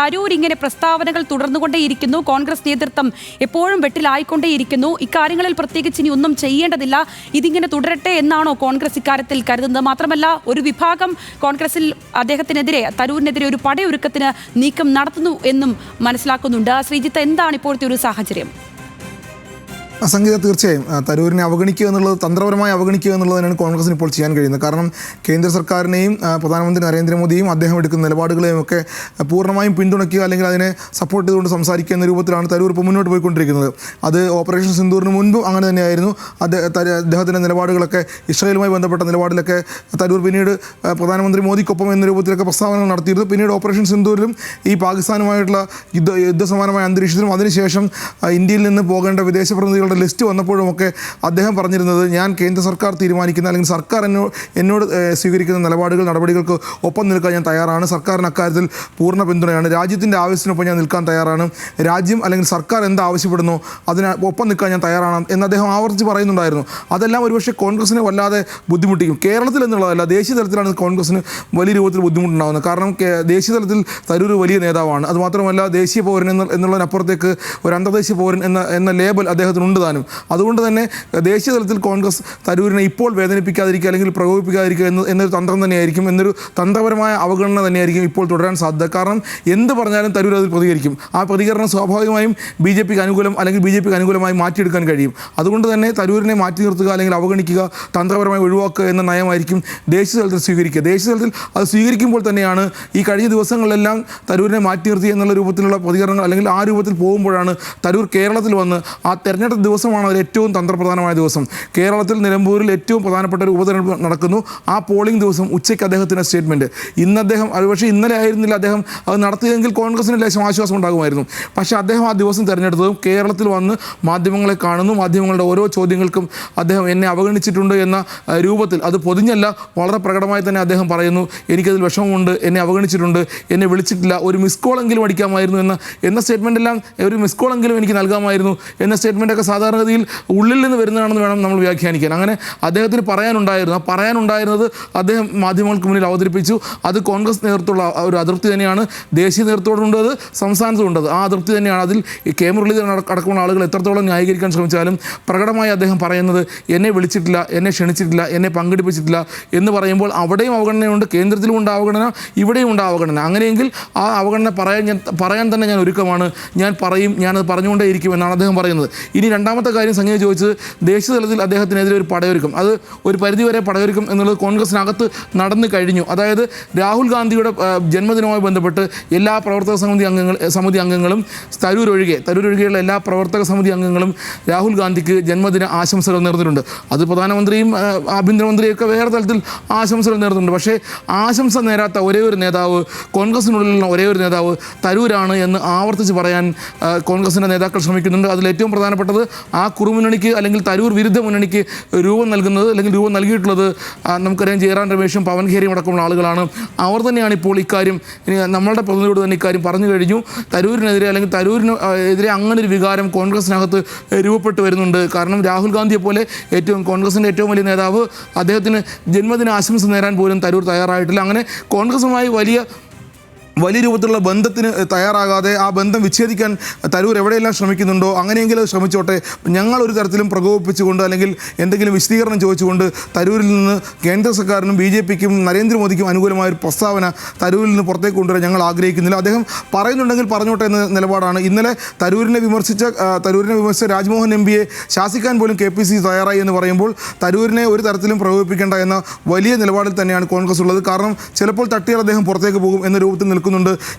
തരൂർ ഇങ്ങനെ പ്രസ്താവനകൾ തുടർന്നുകൊണ്ടേയിരിക്കുന്നു, കോൺഗ്രസ് നേതൃത്വം എപ്പോഴും വെട്ടിലായിക്കൊണ്ടേയിരിക്കുന്നു, ഇക്കാര്യങ്ങളിൽ പ്രത്യേകിച്ച് ഇനി ഒന്നും ചെയ്യേണ്ടതില്ല, ഇതിങ്ങനെ തുടരട്ടെ എന്നാണോ കോൺഗ്രസ് ഇക്കാര്യത്തിൽ കരുതുന്നത്? മാത്രമല്ല, ഒരു വിഭാഗം കോൺഗ്രസിൽ അദ്ദേഹത്തിനെതിരെ, തരൂരിനെതിരെ ഒരു പടയൊരുക്കത്തിന് നീക്കം നടത്തുന്നു എന്നും മനസ്സിലാക്കുന്നുണ്ട്. ശ്രീജിത്ത്, എന്താണ് ഇപ്പോഴത്തെ ഒരു സാഹചര്യം? സംഗീത, തീർച്ചയായും തരൂരിനെ അവഗണിക്കുക എന്നുള്ളത്, തന്ത്രപരമായി അവഗണിക്കുക എന്നുള്ളത് തന്നെയാണ് കോൺഗ്രസിന് ഇപ്പോൾ ചെയ്യാൻ കഴിയുന്നത്. കാരണം കേന്ദ്ര സർക്കാരിനെയും പ്രധാനമന്ത്രി നരേന്ദ്രമോദിയും അദ്ദേഹം എടുക്കുന്ന നിലപാടുകളെയും ഒക്കെ പൂർണ്ണമായും പിന്തുണയ്ക്കുക, അല്ലെങ്കിൽ അതിനെ സപ്പോർട്ട് ചെയ്തുകൊണ്ട് സംസാരിക്കുക എന്ന രൂപത്തിലാണ് തരൂർ ഇപ്പോൾ മുന്നോട്ട് പോയിക്കൊണ്ടിരിക്കുന്നത്. അത് ഓപ്പറേഷൻ സിന്ദൂറിന് മുൻപും അങ്ങനെ തന്നെയായിരുന്നു. അദ്ദേഹത്തിൻ്റെ നിലപാടുകളൊക്കെ, ഇസ്രായേലുമായി ബന്ധപ്പെട്ട നിലപാടിലൊക്കെ തരൂർ പിന്നീട് പ്രധാനമന്ത്രി മോദിക്കൊപ്പം എന്ന രൂപത്തിലൊക്കെ പ്രസ്താവനകൾ നടത്തിയിരുന്നു. പിന്നീട് ഓപ്പറേഷൻ സിന്ദൂരിലും ഈ പാകിസ്ഥാനുമായിട്ടുള്ള യുദ്ധസമാനമായ അന്തരീക്ഷത്തിലും അതിനുശേഷം ഇന്ത്യയിൽ നിന്ന് പോകേണ്ട വിദേശ പ്രതിനിധികൾ ലിസ്റ്റ് വന്നപ്പോഴുമൊക്കെ അദ്ദേഹം പറഞ്ഞിരുന്നത്, ഞാൻ കേന്ദ്ര സർക്കാർ തീരുമാനിക്കുന്ന, അല്ലെങ്കിൽ സർക്കാർ എന്നോട് സ്വീകരിക്കുന്ന നിലപാടുകൾ, നടപടികൾക്ക് ഒപ്പം നിൽക്കാൻ ഞാൻ തയ്യാറാണ്. സർക്കാരിന് അക്കാര്യത്തിൽ പൂർണ്ണ പിന്തുണയാണ്. രാജ്യത്തിൻ്റെ ആവശ്യത്തിനൊപ്പം ഞാൻ നിൽക്കാൻ തയ്യാറാണ്. രാജ്യം അല്ലെങ്കിൽ സർക്കാർ എന്ത് ആവശ്യപ്പെടുന്നു അതിന് ഒപ്പം നിൽക്കാൻ ഞാൻ തയ്യാറാണ് എന്ന് അദ്ദേഹം ആവർത്തിച്ച് പറയുന്നുണ്ടായിരുന്നു. അതെല്ലാം ഒരുപക്ഷെ കോൺഗ്രസിനെ വല്ലാതെ ബുദ്ധിമുട്ടിക്കും. കേരളത്തിൽ എന്നുള്ളതല്ല, ദേശീയ തലത്തിലാണ് കോൺഗ്രസിന് വലിയ രൂപത്തിൽ ബുദ്ധിമുട്ടുണ്ടാകുന്നത്. കാരണം ദേശീയ തലത്തിൽ തരൂർ വലിയ നേതാവാണ്. അതുമാത്രമല്ല, ദേശീയ പൗരൻ എന്നുള്ളതിനപ്പുറത്തേക്ക് ഒരു അന്തർദേശീയ പൗരൻ എന്ന ലേബൽ അദ്ദേഹത്തിനുണ്ട് താനും. അതുകൊണ്ട് തന്നെ ദേശീയ തലത്തിൽ കോൺഗ്രസ് തരൂരിനെ ഇപ്പോൾ വേദനിപ്പിക്കാതിരിക്കുക, അല്ലെങ്കിൽ പ്രകോപിപ്പിക്കാതിരിക്കുക എന്നൊരു തന്ത്രം തന്നെയായിരിക്കും, എന്നൊരു തന്ത്രപരമായ അവഗണന തന്നെയായിരിക്കും ഇപ്പോൾ തുടരാൻ സാധ്യത. കാരണം എന്ത് പറഞ്ഞാലും തരൂർ അതിൽ പ്രതികരിക്കും. ആ പ്രതികരണം സ്വാഭാവികമായും ബി ജെ പിക്ക് അനുകൂലം, അല്ലെങ്കിൽ ബി ജെ പിക്ക് അനുകൂലമായി മാറ്റിയെടുക്കാൻ കഴിയും. അതുകൊണ്ട് തന്നെ തരൂരിനെ മാറ്റി നിർത്തുക, അല്ലെങ്കിൽ അവഗണിക്കുക, തന്ത്രപരമായി ഒഴിവാക്കുക എന്ന നയമായിരിക്കും ദേശീയ തലത്തിൽ സ്വീകരിക്കുക. ദേശീയ തലത്തിൽ അത് സ്വീകരിക്കുമ്പോൾ തന്നെയാണ് ഈ കഴിഞ്ഞ ദിവസങ്ങളിലെല്ലാം തരൂരിനെ മാറ്റി നിർത്തി എന്നുള്ള രൂപത്തിലുള്ള പ്രതികരണങ്ങൾ, അല്ലെങ്കിൽ ആ രൂപത്തിൽ പോകുമ്പോഴാണ് തരൂർ കേരളത്തിൽ വന്ന് ആ തെരഞ്ഞെടുപ്പ് ദിവസമാണ് അതിൽ ഏറ്റവും തന്ത്രപ്രധാനമായ ദിവസം. കേരളത്തിൽ നിലമ്പൂരിൽ ഏറ്റവും പ്രധാനപ്പെട്ട ഒരു ഉപതെരഞ്ഞെടുപ്പ് നടക്കുന്നു. ആ പോളിംഗ് ദിവസം ഉച്ചയ്ക്ക് അദ്ദേഹത്തിൻ്റെ സ്റ്റേറ്റ്മെൻറ്റ്, ഇന്ന് അദ്ദേഹം, പക്ഷേ ഇന്നലെ ആയിരുന്നില്ല അദ്ദേഹം അത് നടത്തിയതെങ്കിൽ കോൺഗ്രസിന് ലേശം ആശ്വാസം ഉണ്ടാകുമായിരുന്നു. പക്ഷേ അദ്ദേഹം ആ ദിവസം തിരഞ്ഞെടുത്തതും കേരളത്തിൽ വന്ന് മാധ്യമങ്ങളെ കാണുന്നു, മാധ്യമങ്ങളുടെ ഓരോ ചോദ്യങ്ങൾക്കും അദ്ദേഹം എന്നെ അവഗണിച്ചിട്ടുണ്ട് എന്ന രൂപത്തിൽ, അത് പൊതിഞ്ഞല്ല, വളരെ പ്രകടമായി തന്നെ അദ്ദേഹം പറയുന്നു, എനിക്കതിൽ വിഷമമുണ്ട്, എന്നെ അവഗണിച്ചിട്ടുണ്ട്, എന്നെ വിളിച്ചിട്ടില്ല, ഒരു മിസ് കോളെങ്കിലും അടിക്കാമായിരുന്നു എന്ന സ്റ്റേറ്റ്മെൻറ്റെല്ലാം, ഒരു മിസ് കോളെങ്കിലും എനിക്ക് നൽകാമായിരുന്നു എന്ന സ്റ്റേറ്റ്മെൻറ്റൊക്കെ സാധാരണഗതിയിൽ ഉള്ളിൽ നിന്ന് വരുന്നതാണെന്ന് വേണം നമ്മൾ വ്യാഖ്യാനിക്കാൻ. അങ്ങനെ അദ്ദേഹത്തിന് പറയാനുണ്ടായിരുന്നു. ആ പറയാനുണ്ടായിരുന്നത് അദ്ദേഹം മാധ്യമങ്ങൾക്ക് മുന്നിൽ അവതരിപ്പിച്ചു. അത് കോൺഗ്രസ് നേതൃത്വമുള്ള ഒരു അതൃപ്തി തന്നെയാണ്. ദേശീയ നേതൃത്വമുണ്ട്, അത് സംസ്ഥാനത്തുമുണ്ട്. ആ അതൃപ്തി തന്നെയാണ്. അതിൽ കെ മുരളീധരൻ അടക്കമുള്ള ആളുകൾ എത്രത്തോളം ന്യായീകരിക്കാൻ ശ്രമിച്ചാലും പ്രകടമായി അദ്ദേഹം പറയുന്നത്, എന്നെ വിളിച്ചിട്ടില്ല, എന്നെ ക്ഷണിച്ചിട്ടില്ല, എന്നെ പങ്കെടുപ്പിച്ചിട്ടില്ല എന്ന് പറയുമ്പോൾ അവിടെയും അവഗണനയുണ്ട്, കേന്ദ്രത്തിലും ഉണ്ട് അവഗണന, ഇവിടെയും ഉണ്ട് അവഗണന. അങ്ങനെയെങ്കിൽ ആ അവഗണന പറയാൻ തന്നെ ഞാൻ ഒരുക്കമാണ്, ഞാൻ പറയും, ഞാനത് പറഞ്ഞുകൊണ്ടേയിരിക്കും എന്നാണ് അദ്ദേഹം പറയുന്നത്. ഇനി രണ്ടാമത്തെ കാര്യം സംഗീത ചോദിച്ചത്, ദേശീയ തലത്തിൽ അദ്ദേഹത്തിനെതിരെ ഒരു പടയൊരുക്കം, അത് ഒരു പരിധിവരെ പടയൊരുക്കം എന്നുള്ളത് കോൺഗ്രസിനകത്ത് നടന്നു കഴിഞ്ഞു. അതായത് രാഹുൽ ഗാന്ധിയുടെ ജന്മദിനവുമായി ബന്ധപ്പെട്ട് എല്ലാ പ്രവർത്തക സമിതി അംഗങ്ങളും തരൂരൊഴികെയുള്ള എല്ലാ പ്രവർത്തക സമിതി അംഗങ്ങളും രാഹുൽ ഗാന്ധിക്ക് ജന്മദിന ആശംസകൾ നേർന്നിട്ടുണ്ട്. അത് പ്രധാനമന്ത്രിയും ആഭ്യന്തരമന്ത്രിയൊക്കെ വേറെ തലത്തിൽ ആശംസകൾ നേർന്നിട്ടുണ്ട്. പക്ഷേ ആശംസ നേരാത്ത ഒരേ ഒരു നേതാവ്, കോൺഗ്രസിനുള്ളിലുള്ള ഒരേ ഒരു നേതാവ് തരൂരാണ് എന്ന് ആവർത്തിച്ച് പറയാൻ കോൺഗ്രസിൻ്റെ നേതാക്കൾ ശ്രമിക്കുന്നുണ്ട്. അതിലേറ്റവും പ്രധാനപ്പെട്ടത് ആ കുറുമുന്നണിക്ക്, അല്ലെങ്കിൽ തരൂർ വിരുദ്ധ മുന്നണിക്ക് രൂപം നൽകുന്നത്, അല്ലെങ്കിൽ രൂപം നൽകിയിട്ടുള്ളത് നമുക്കറിയാം, ജയറാം രമേശും പവൻ ഖേരിയും അടക്കമുള്ള ആളുകളാണ്. അവർ തന്നെയാണ് ഇപ്പോൾ ഇക്കാര്യം, നമ്മളുടെ പ്രതിനിധിയോട് തന്നെ ഇക്കാര്യം പറഞ്ഞു കഴിഞ്ഞു. തരൂരിനെതിരെ, അല്ലെങ്കിൽ തരൂരിനെതിരെ അങ്ങനെ ഒരു വികാരം കോൺഗ്രസിനകത്ത് രൂപപ്പെട്ടു വരുന്നുണ്ട്. കാരണം രാഹുൽ ഗാന്ധിയെ പോലെ കോൺഗ്രസിൻ്റെ ഏറ്റവും വലിയ നേതാവ്, അദ്ദേഹത്തിന് ജന്മദിന ആശംസ നേരാൻ പോലും തരൂർ തയ്യാറായിട്ടില്ല. അങ്ങനെ കോൺഗ്രസുമായി വലിയ രൂപത്തിലുള്ള ബന്ധത്തിന് തയ്യാറാകാതെ ആ ബന്ധം വിച്ഛേദിക്കാൻ തരൂർ എവിടെയെല്ലാം ശ്രമിക്കുന്നുണ്ടോ അങ്ങനെയെങ്കിലും അത് ശ്രമിച്ചോട്ടെ, ഞങ്ങളൊരു തരത്തിലും പ്രകോപിപ്പിച്ചുകൊണ്ട്, അല്ലെങ്കിൽ എന്തെങ്കിലും വിശദീകരണം ചോദിച്ചുകൊണ്ട് തരൂരിൽ നിന്ന് കേന്ദ്ര സർക്കാരിനും ബി ജെ പിക്കും നരേന്ദ്രമോദിക്കും അനുകൂലമായൊരു പ്രസ്താവന തരൂരിൽ നിന്ന് പുറത്തേക്ക് കൊണ്ടുവരാൻ ഞങ്ങൾ ആഗ്രഹിക്കുന്നില്ല. അദ്ദേഹം പറയുന്നുണ്ടെങ്കിൽ പറഞ്ഞോട്ടെ എന്ന നിലപാടാണ്. ഇന്നലെ തരൂരിനെ വിമർശിച്ച രാജ്മോഹൻ എം പിയെ ശാസിക്കാൻ പോലും KPCC തയ്യാറായി എന്ന് പറയുമ്പോൾ തരൂരിനെ ഒരു തരത്തിലും പ്രകോപിപ്പിക്കേണ്ട എന്ന വലിയ നിലപാടിൽ തന്നെയാണ് കോൺഗ്രസ് ഉള്ളത്. കാരണം ചിലപ്പോൾ തട്ടിയാൽ അദ്ദേഹം പുറത്തേക്ക് പോകും എന്ന രൂപത്തിൽ നിൽക്കുന്നുണ്ട്.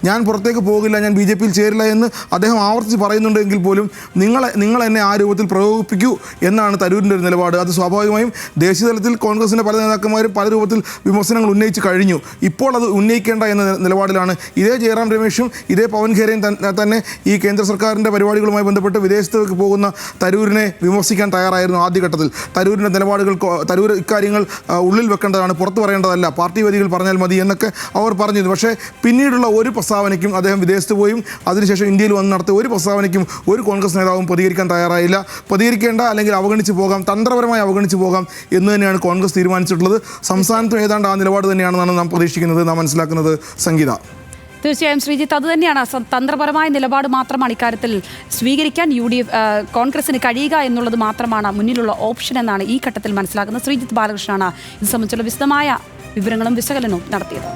ഞാൻ പുറത്തേക്ക് പോകില്ല, ഞാൻ ബി ജെ പിയിൽ ചേരില്ല എന്ന് അദ്ദേഹം ആവർത്തിച്ച് പറയുന്നുണ്ടെങ്കിൽ പോലും നിങ്ങൾ എന്നെ ആ രൂപത്തിൽ പ്രകോപിപ്പിക്കൂ എന്നാണ് തരൂരിൻ്റെ ഒരു നിലപാട്. അത് സ്വാഭാവികമായും ദേശീയ തലത്തിൽ കോൺഗ്രസിൻ്റെ പല നേതാക്കന്മാരും പല രൂപത്തിൽ വിമർശനങ്ങൾ ഉന്നയിച്ച് കഴിഞ്ഞു. ഇപ്പോൾ അത് ഉന്നയിക്കേണ്ട എന്ന നിലപാടിലാണ്. ഇതേ ജയറാം രമേശും ഇതേ പവൻ ഖേരയും തന്നെ ഈ കേന്ദ്ര സർക്കാരിൻ്റെ പരിപാടികളുമായി ബന്ധപ്പെട്ട് വിദേശത്തേക്ക് പോകുന്ന തരൂരിനെ വിമർശിക്കാൻ തയ്യാറായിരുന്നു ആദ്യഘട്ടത്തിൽ. തരൂരിൻ്റെ നിലപാടുകൾ, തരൂർ ഇക്കാര്യങ്ങൾ ഉള്ളിൽ വെക്കേണ്ടതാണ്, പുറത്ത് പറയേണ്ടതല്ല, പാർട്ടി വേദികൾ പറഞ്ഞാൽ മതി എന്നൊക്കെ അവർ പറഞ്ഞിരുന്നു. പക്ഷേ പിന്നീടുള്ള ഒരു പ്രസ്താവനയ്ക്കും, അദ്ദേഹം വിദേശത്ത് പോയും അതിനുശേഷം ഇന്ത്യയിൽ വന്ന് നടത്തിയ ഒരു പ്രസ്താവനയ്ക്കും ഒരു കോൺഗ്രസ് നേതാവും പ്രതികരിക്കാൻ തയ്യാറായില്ല. പ്രതികരിക്കേണ്ട, അല്ലെങ്കിൽ അവഗണിച്ച് പോകാം, തന്ത്രപരമായി അവഗണിച്ച് പോകാം എന്ന് തന്നെയാണ് കോൺഗ്രസ് തീരുമാനിച്ചിട്ടുള്ളത്. സംസ്ഥാനത്തും ഏതാണ്ട് ആ നിലപാട് തന്നെയാണെന്നാണ് നാം പ്രതീക്ഷിക്കുന്നത്, നാം മനസ്സിലാക്കുന്നത്. സംഗീത. തീർച്ചയായും ശ്രീജിത്ത് അത് തന്നെയാണ് തന്ത്രപരമായ നിലപാട് മാത്രമാണ് ഇക്കാര്യത്തിൽ സ്വീകരിക്കാൻ കോൺഗ്രസിന് കഴിയുക എന്നുള്ളത് മാത്രമാണ് മുന്നിലുള്ള ഓപ്ഷൻ എന്നാണ് ഈ ഘട്ടത്തിൽ മനസ്സിലാക്കുന്നത്. ശ്രീജിത്ത് ബാലകൃഷ്ണനാണ് ഇത് സംബന്ധിച്ചുള്ള വിശദമായ വിവരങ്ങളും വിശകലനവും നടത്തിയത്.